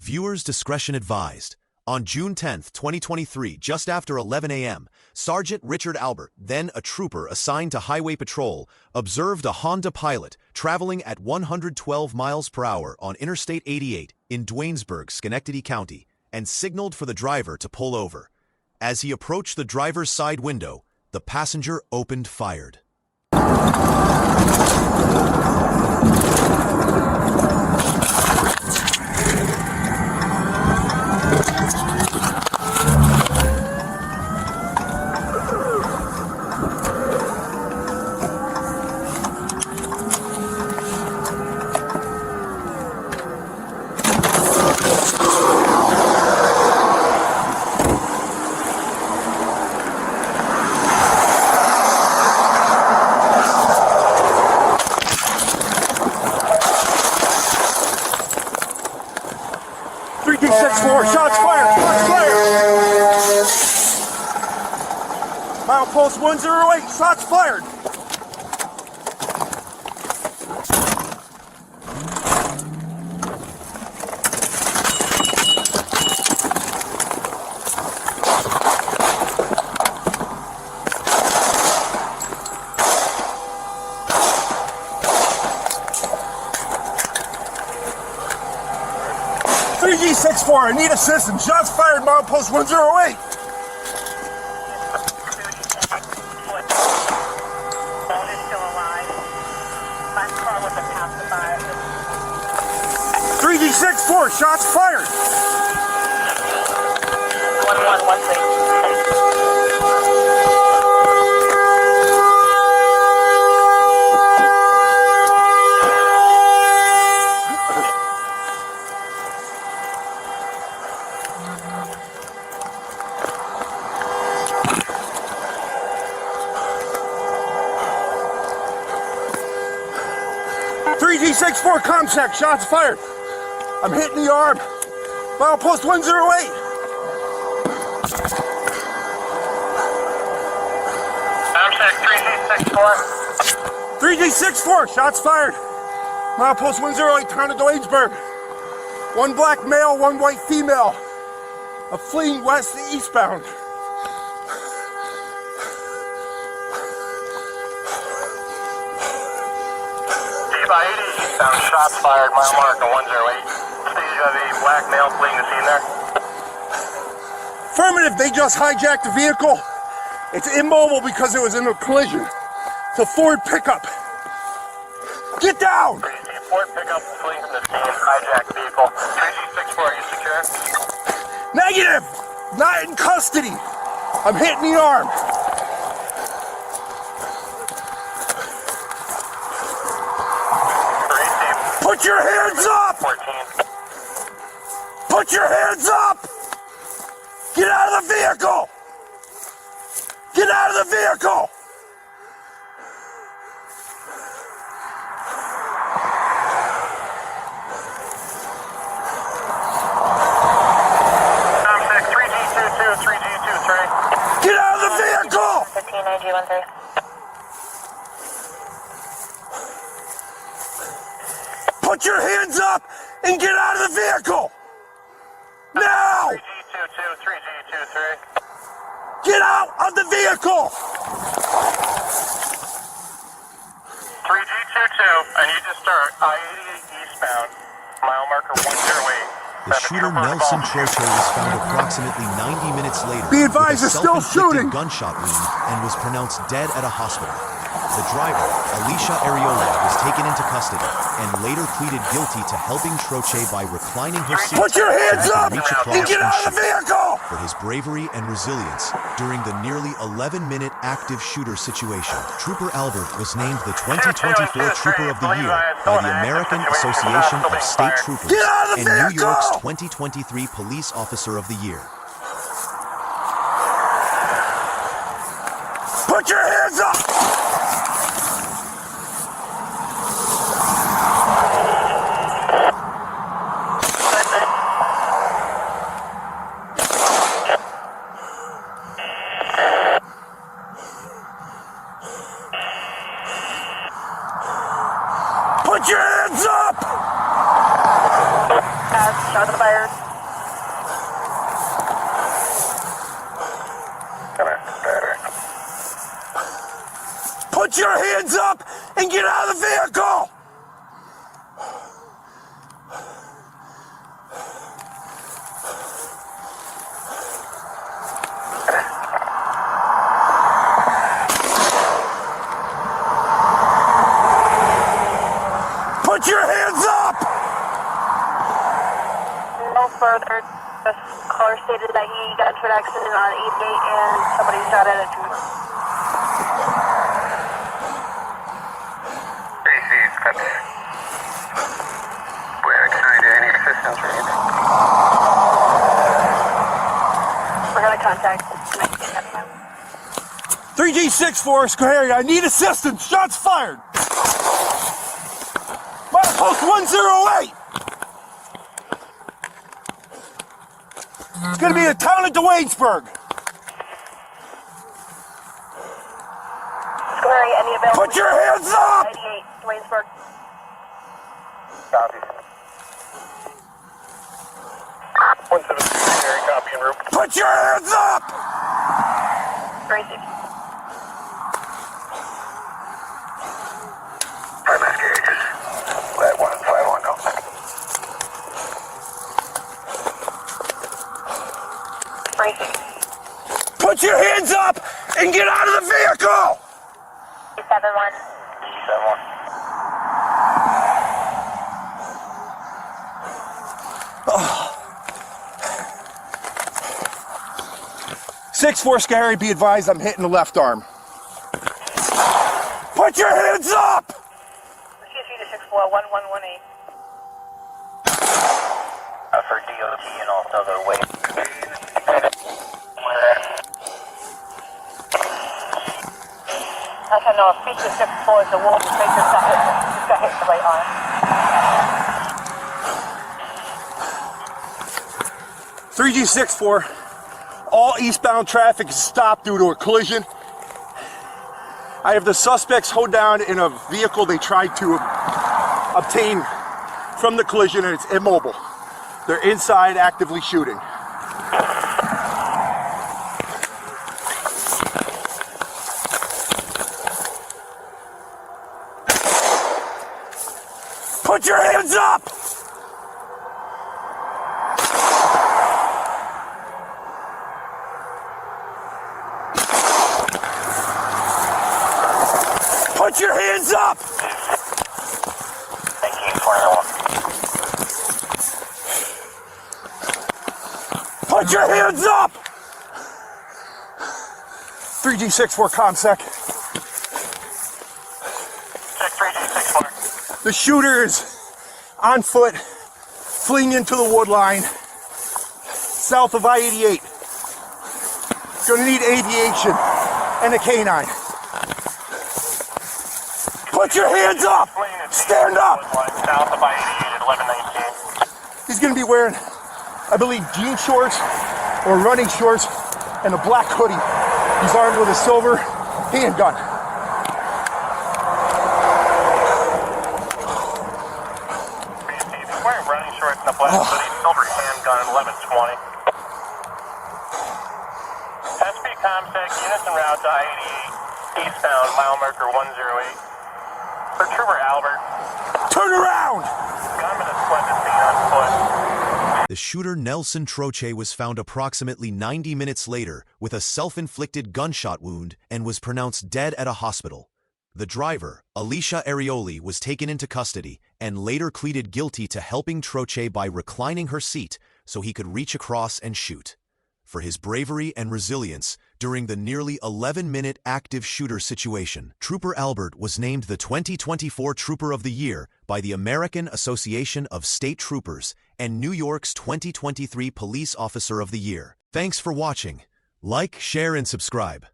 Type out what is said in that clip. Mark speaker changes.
Speaker 1: Viewers' discretion advised. On June 10, 2023, just after 11 a.m., Sergeant Richard Albert, then a trooper assigned to Highway Patrol, observed a Honda Pilot traveling at 112 miles per hour on Interstate 88 in Duanesburg, Schenectady County, and signaled for the driver to pull over. As he approached the driver's side window, the passenger opened fire.
Speaker 2: 3D64, shots fired, shots fired. Milepost 108, shots fired. G64, I need assistance. Shots fired, milepost 108.
Speaker 3: Phone is still alive. My car was a passerby.
Speaker 2: 3D64, shots fired.
Speaker 3: 1113.
Speaker 2: 3G64, contact, shots fired. I'm hitting the arm. Milepost 108.
Speaker 3: Contact 3G64.
Speaker 2: 3G64, shots fired. Milepost 108, town of Duanesburg. One black male, one white female. Fleeing west to eastbound.
Speaker 3: Eastbound, shots fired, mile marker 108. Do you have a black male fleeing the scene there?
Speaker 2: Affirmative, they just hijacked the vehicle. It's immobile because it was in a collision. It's a Ford pickup. Get down!
Speaker 3: Ford pickup fleeing from the scene, hijacked vehicle. 3G64, are you secure?
Speaker 2: Negative! Not in custody. I'm hitting the arm. Put your hands up!
Speaker 3: 14.
Speaker 2: Put your hands up! Get out of the vehicle! Get out of the vehicle!
Speaker 3: Contact 3G22, 3G23.
Speaker 2: Get out of the vehicle!
Speaker 3: 15IG13.
Speaker 2: Put your hands up and get out of the vehicle! Now!
Speaker 3: 3G22, 3G23.
Speaker 2: Get out of the vehicle!
Speaker 3: 3G22, I need to start I-88 eastbound, mile marker 108.
Speaker 1: The shooter Nelson Troche was found approximately 90 minutes later
Speaker 2: Be advised,
Speaker 1: with a
Speaker 2: it's still shooting.
Speaker 1: gunshot wound and was pronounced dead at a hospital. The driver, Alicia Areola, was taken into custody and later pleaded guilty to helping Troche by reclining her seat
Speaker 2: Put your hands
Speaker 1: so he
Speaker 2: up
Speaker 1: could reach across
Speaker 2: and get out of the
Speaker 1: shoot.
Speaker 2: vehicle!
Speaker 1: For his bravery and resilience during the nearly 11-minute active shooter situation, Trooper Albert was named the 2024 Trooper of the Year by the American Association of State Troopers
Speaker 2: Get out of the
Speaker 1: and New York's
Speaker 2: vehicle!
Speaker 1: 2023 Police Officer of the Year.
Speaker 2: Put your hands up! Put your hands up!
Speaker 3: Shots fired.
Speaker 2: Put your hands up and get out of the vehicle! Put your hands up!
Speaker 4: No further. The caller stated that he got into an accident on 88 and somebody shot at it.
Speaker 3: Received, cut. We're excited. Any assistance or anything?
Speaker 4: We're going to contact
Speaker 2: 3G64, Schoharie, I need assistance. Shots fired. Post 108. It's going to be the town of Duanesburg.
Speaker 4: Schoharie, any available?
Speaker 2: Put your hands up!
Speaker 4: 98, Duanesburg.
Speaker 3: Copy. 173, Gary, copy en route.
Speaker 2: Put your hands up!
Speaker 4: Received.
Speaker 3: Prime gauges. That 151, no.
Speaker 4: Received.
Speaker 2: Put your hands up and get out of the vehicle!
Speaker 4: 71.
Speaker 3: 71.
Speaker 2: 6-4, Schoharie, be advised I'm hitting the left arm. Put your hands up!
Speaker 4: CSV to 64, 1118.
Speaker 3: For DOT and also the way.
Speaker 4: I don't know if feature 64 is the wall to make this just got hit the right arm.
Speaker 2: 3G64, all eastbound traffic is stopped due to a collision. I have the suspects hold down in a vehicle they tried to obtain from the collision, and it's immobile. They're inside actively shooting. Put your hands up! Put your hands up!
Speaker 3: Thank you for the one.
Speaker 2: Put your hands up! 3G64 ComSec.
Speaker 3: 63G64.
Speaker 2: The shooter is on foot, fleeing into the wood line, south of I-88. Gonna need aviation and a canine. Put your hands up! Stand up!
Speaker 3: South of I-88 at 1119.
Speaker 2: He's gonna be wearing, I believe, jean shorts or running shorts and a black hoodie. He's armed with a silver handgun.
Speaker 3: He's wearing running shorts and a black hoodie, silver handgun at 1120. SP ComSec, units en route to I-88, eastbound, mile marker 108. For Trooper Albert.
Speaker 2: Turn around!
Speaker 3: Gunman has fled the scene on foot.
Speaker 1: The shooter Nelson Troche was found approximately 90 minutes later with a self-inflicted gunshot wound and was pronounced dead at a hospital. The driver, Alicia Arioli, was taken into custody and later pleaded guilty to helping Troche by reclining her seat so he could reach across and shoot. For his bravery and resilience during the nearly 11-minute active shooter situation, Trooper Albert was named the 2024 Trooper of the Year by the American Association of State Troopers and New York's 2023 Police Officer of the Year. Thanks for watching. Like, share, and subscribe.